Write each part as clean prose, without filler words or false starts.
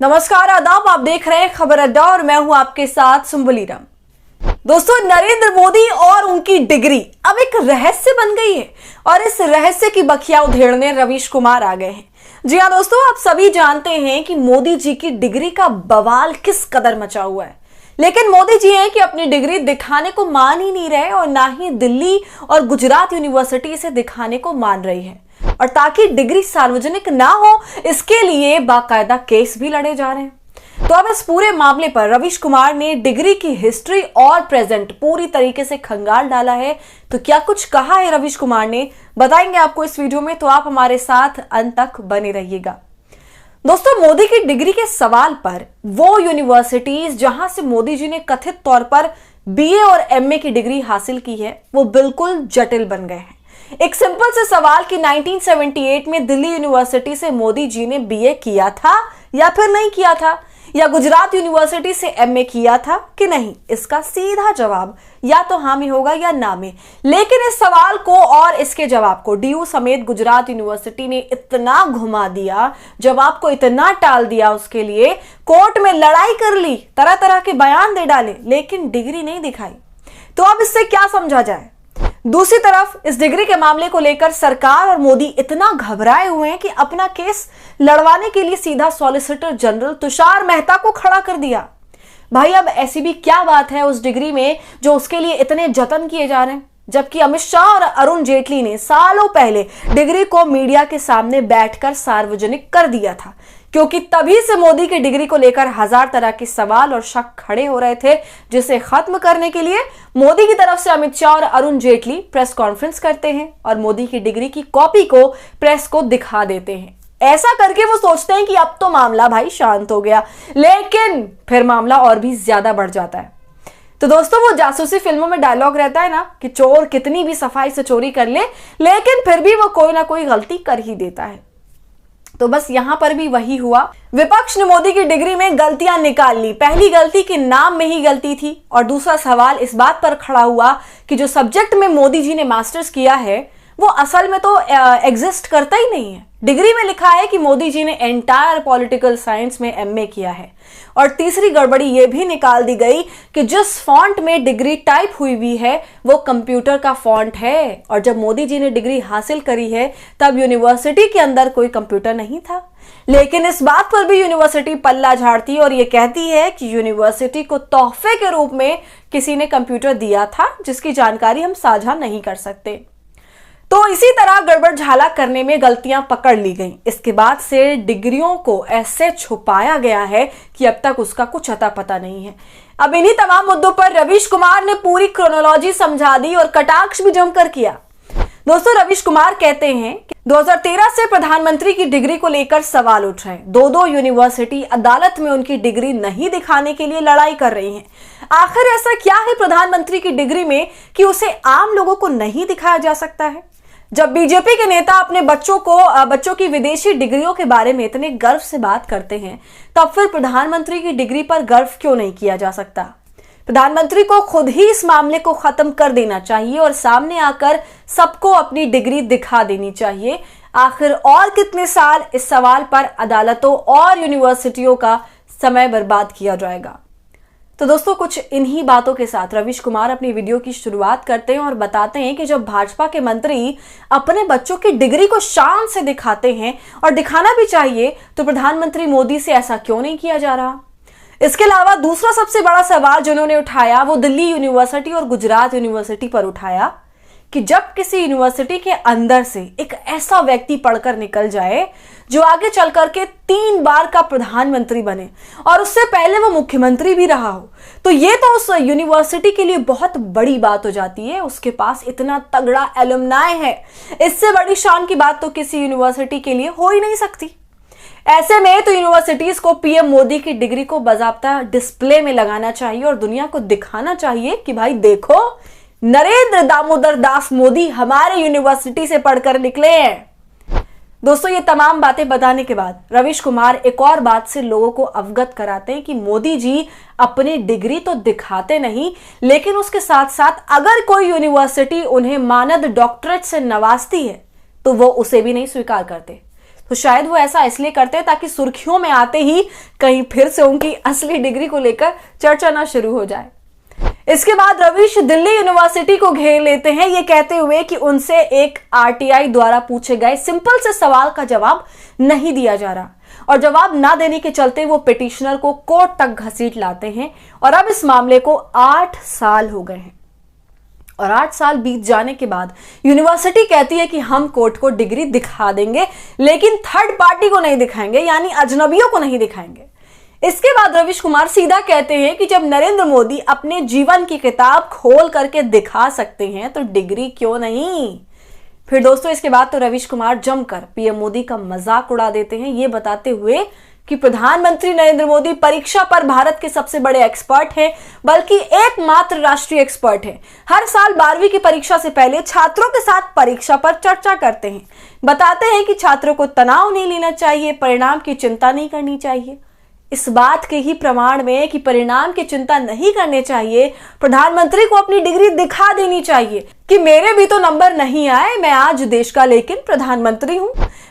नमस्कार, आदाब। आप देख रहे हैं खबर अड्डा और मैं हूं आपके साथ सुंबली राम। दोस्तों, नरेंद्र मोदी और उनकी डिग्री अब एक रहस्य बन गई है और इस रहस्य की बखिया उधेड़ने रवीश कुमार आ गए हैं। जी हां दोस्तों, आप सभी जानते हैं कि मोदी जी की डिग्री का बवाल किस कदर मचा हुआ है, लेकिन मोदी जी हैं कि अपनी डिग्री दिखाने को मान ही नहीं रहे और ना ही दिल्ली और गुजरात यूनिवर्सिटी इसे दिखाने को मान रही है। और ताकि डिग्री सार्वजनिक ना हो, इसके लिए बाकायदा केस भी लड़े जा रहे हैं। तो अब इस पूरे मामले पर रवीश कुमार ने डिग्री की हिस्ट्री और प्रेजेंट पूरी तरीके से खंगाल डाला है। तो क्या कुछ कहा है रवीश कुमार ने, बताएंगे आपको इस वीडियो में, तो आप हमारे साथ अंत तक बने रहिएगा। दोस्तों, मोदी की डिग्री के सवाल पर वो यूनिवर्सिटीज जहां से मोदी जी ने कथित तौर पर बीए और एमए की डिग्री हासिल की है, वो बिल्कुल जटिल बन गए हैं। एक सिंपल से सवाल कि 1978 में दिल्ली यूनिवर्सिटी से मोदी जी ने बीए किया था या फिर नहीं किया था, या गुजरात यूनिवर्सिटी से एमए किया था कि नहीं, इसका सीधा जवाब या तो हाँ में होगा या ना में। लेकिन इस सवाल को और इसके जवाब को डीयू समेत गुजरात यूनिवर्सिटी ने इतना घुमा दिया, जवाब को इतना टाल दिया, उसके लिए कोर्ट में लड़ाई कर ली, तरह तरह के बयान दे डाले, लेकिन डिग्री नहीं दिखाई। तो अब इससे क्या समझा जाए? दूसरी तरफ इस डिग्री के मामले को लेकर सरकार और मोदी इतना घबराए हुए हैं कि अपना केस लड़वाने के लिए सीधा सॉलिसिटर जनरल तुषार मेहता को खड़ा कर दिया। भाई, अब ऐसी भी क्या बात है उस डिग्री में जो उसके लिए इतने जतन किए जा रहे हैं, जबकि अमित शाह और अरुण जेटली ने सालों पहले डिग्री को मीडिया के सामने बैठकर सार्वजनिक कर दिया था, क्योंकि तभी से मोदी की डिग्री को लेकर हजार तरह के सवाल और शक खड़े हो रहे थे, जिसे खत्म करने के लिए मोदी की तरफ से अमित शाह और अरुण जेटली प्रेस कॉन्फ्रेंस करते हैं और मोदी की डिग्री की कॉपी को प्रेस को दिखा देते हैं। ऐसा करके वो सोचते हैं कि अब तो मामला भाई शांत हो गया, लेकिन फिर मामला और भी ज्यादा बढ़ जाता है। तो दोस्तों, वो जासूसी फिल्मों में डायलॉग रहता है ना कि चोर कितनी भी सफाई से चोरी कर ले, लेकिन फिर भी वो कोई ना कोई गलती कर ही देता है। तो बस यहां पर भी वही हुआ। विपक्ष ने मोदी की डिग्री में गलतियां निकाल ली। पहली गलती कि नाम में ही गलती थी, और दूसरा सवाल इस बात पर खड़ा हुआ कि जो सब्जेक्ट में मोदी जी ने मास्टर्स किया है वो असल में तो एग्जिस्ट करता ही नहीं है। डिग्री में लिखा है कि मोदी जी ने एंटायर पॉलिटिकल साइंस में एमए किया है। और तीसरी गड़बड़ी ये भी निकाल दी गई कि जिस फॉन्ट में डिग्री टाइप हुई है वो कंप्यूटर का फॉन्ट है, और जब मोदी जी ने डिग्री हासिल करी है तब यूनिवर्सिटी के अंदर कोई कंप्यूटर नहीं था। लेकिन इस बात पर भी यूनिवर्सिटी पल्ला झाड़ती और ये कहती है कि यूनिवर्सिटी को तोहफे के रूप में किसी ने कंप्यूटर दिया था, जिसकी जानकारी हम साझा नहीं कर सकते। तो इसी तरह गड़बड़ झाला करने में गलतियां पकड़ ली गईं। इसके बाद से डिग्रियों को ऐसे छुपाया गया है कि अब तक उसका कुछ अता पता नहीं है। अब इन्हीं तमाम मुद्दों पर रवीश कुमार ने पूरी क्रोनोलॉजी समझा दी और कटाक्ष भी जमकर किया। दोस्तों, रवीश कुमार कहते हैं कि 2013 से प्रधानमंत्री की डिग्री को लेकर सवाल उठ रहे हैं। दो यूनिवर्सिटी अदालत में उनकी डिग्री नहीं दिखाने के लिए लड़ाई कर रही हैं। आखिर ऐसा क्या है प्रधानमंत्री की डिग्री में कि उसे आम लोगों को नहीं दिखाया जा सकता है? जब बीजेपी के नेता अपने बच्चों की विदेशी डिग्रियों के बारे में इतने गर्व से बात करते हैं, तब फिर प्रधानमंत्री की डिग्री पर गर्व क्यों नहीं किया जा सकता? प्रधानमंत्री को खुद ही इस मामले को खत्म कर देना चाहिए और सामने आकर सबको अपनी डिग्री दिखा देनी चाहिए। आखिर और कितने साल इस सवाल पर अदालतों और यूनिवर्सिटियों का समय बर्बाद किया जाएगा? तो दोस्तों, कुछ इन्हीं बातों के साथ रवीश कुमार अपनी वीडियो की शुरुआत करते हैं और बताते हैं कि जब भाजपा के मंत्री अपने बच्चों की डिग्री को शान से दिखाते हैं, और दिखाना भी चाहिए, तो प्रधानमंत्री मोदी से ऐसा क्यों नहीं किया जा रहा? इसके अलावा दूसरा सबसे बड़ा सवाल जो उन्होंने उठाया वो दिल्ली यूनिवर्सिटी और गुजरात यूनिवर्सिटी पर उठाया कि जब किसी यूनिवर्सिटी के अंदर से एक ऐसा व्यक्ति पढ़कर निकल जाए जो आगे चल करके 3 बार का प्रधानमंत्री बने और उससे पहले वो मुख्यमंत्री भी रहा हो, तो ये तो उस यूनिवर्सिटी के लिए बहुत बड़ी बात हो जाती है। उसके पास इतना तगड़ा एलुमनाई है, इससे बड़ी शान की बात तो किसी यूनिवर्सिटी के लिए हो ही नहीं सकती। ऐसे में तो यूनिवर्सिटीज को पीएम मोदी की डिग्री को बाकायदा डिस्प्ले में लगाना चाहिए और दुनिया को दिखाना चाहिए कि भाई देखो, नरेंद्र दामोदर दास मोदी हमारे यूनिवर्सिटी से पढ़कर निकले हैं। दोस्तों, ये तमाम बातें बताने के बाद रवीश कुमार एक और बात से लोगों को अवगत कराते हैं कि मोदी जी अपनी डिग्री तो दिखाते नहीं, लेकिन उसके साथ साथ अगर कोई यूनिवर्सिटी उन्हें मानद डॉक्टरेट से नवाजती है तो वो उसे भी नहीं स्वीकार करते। तो शायद वो ऐसा इसलिए करते हैं ताकि सुर्खियों में आते ही कहीं फिर से उनकी असली डिग्री को लेकर चर्चा ना शुरू हो जाए। इसके बाद रवीश दिल्ली यूनिवर्सिटी को घेर लेते हैं, ये कहते हुए कि उनसे एक आरटीआई द्वारा पूछे गए सिंपल से सवाल का जवाब नहीं दिया जा रहा और जवाब ना देने के चलते वो पिटिशनर को कोर्ट तक घसीट लाते हैं और अब इस मामले को 8 साल हो गए हैं। और 8 साल बीत जाने के बाद यूनिवर्सिटी कहती है कि हम कोर्ट को डिग्री दिखा देंगे, लेकिन थर्ड पार्टी को नहीं दिखाएंगे, यानी अजनबियों को नहीं दिखाएंगे। इसके बाद रवीश कुमार सीधा कहते हैं कि जब नरेंद्र मोदी अपने जीवन की किताब खोल करके दिखा सकते हैं तो डिग्री क्यों नहीं। फिर दोस्तों इसके बाद तो रवीश कुमार जमकर पीएम मोदी का मजाक उड़ा देते हैं, ये बताते हुए कि प्रधानमंत्री नरेंद्र मोदी परीक्षा पर भारत के सबसे बड़े एक्सपर्ट हैं, बल्कि एकमात्र राष्ट्रीय एक्सपर्ट हैं। हर साल 12वीं की परीक्षा से पहले छात्रों के साथ परीक्षा पर चर्चा करते हैं, बताते हैं कि छात्रों को तनाव नहीं लेना चाहिए, परिणाम की चिंता नहीं करनी चाहिए। इस बात के ही प्रमाण में कि परिणाम की चिंता नहीं करने चाहिए, प्रधानमंत्री को अपनी डिग्री दिखा देनी चाहिए कि मेरे भी तो नंबर नहीं आए, मैं आज देश का लेकिन प्रधानमंत्री हूं।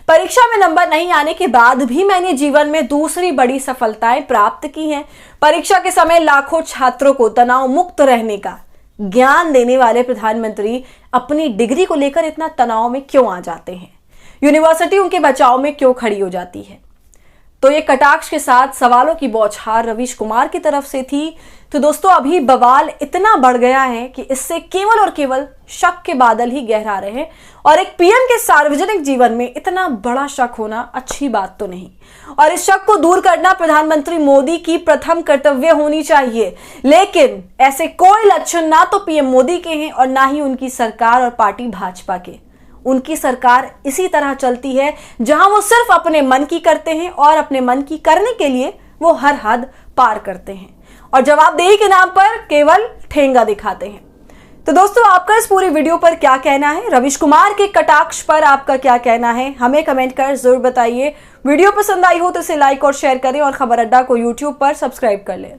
परीक्षा में नंबर नहीं आने के बाद भी मैंने जीवन में दूसरी बड़ी सफलताएं प्राप्त की हैं। परीक्षा के समय लाखों छात्रों को तनाव मुक्त रहने का ज्ञान देने वाले प्रधानमंत्री अपनी डिग्री को लेकर इतना तनाव में क्यों आ जाते हैं? यूनिवर्सिटी उनके बचाव में क्यों खड़ी हो जाती है? तो ये कटाक्ष के साथ सवालों की बौछार रवीश कुमार की तरफ से थी। तो दोस्तों अभी बवाल इतना बढ़ गया है कि इससे केवल और केवल शक के बादल ही गहरा रहे हैं और एक पीएम के सार्वजनिक जीवन में इतना बड़ा शक होना अच्छी बात तो नहीं। और इस शक को दूर करना प्रधानमंत्री मोदी की प्रथम कर्तव्य होनी चाहिए, लेकिन ऐसे कोई लक्षण ना तो पीएम मोदी के हैं और ना ही उनकी सरकार और पार्टी भाजपा के। उनकी सरकार इसी तरह चलती है जहां वो सिर्फ अपने मन की करते हैं और अपने मन की करने के लिए वो हर हद पार करते हैं और जवाबदेही के नाम पर केवल ठेंगा दिखाते हैं। तो दोस्तों आपका इस पूरी वीडियो पर क्या कहना है? रवीश कुमार के कटाक्ष पर आपका क्या कहना है? हमें कमेंट कर जरूर बताइए। वीडियो पसंद आई हो तो इसे लाइक और शेयर करें और खबर अड्डा को यूट्यूब पर सब्सक्राइब कर लें।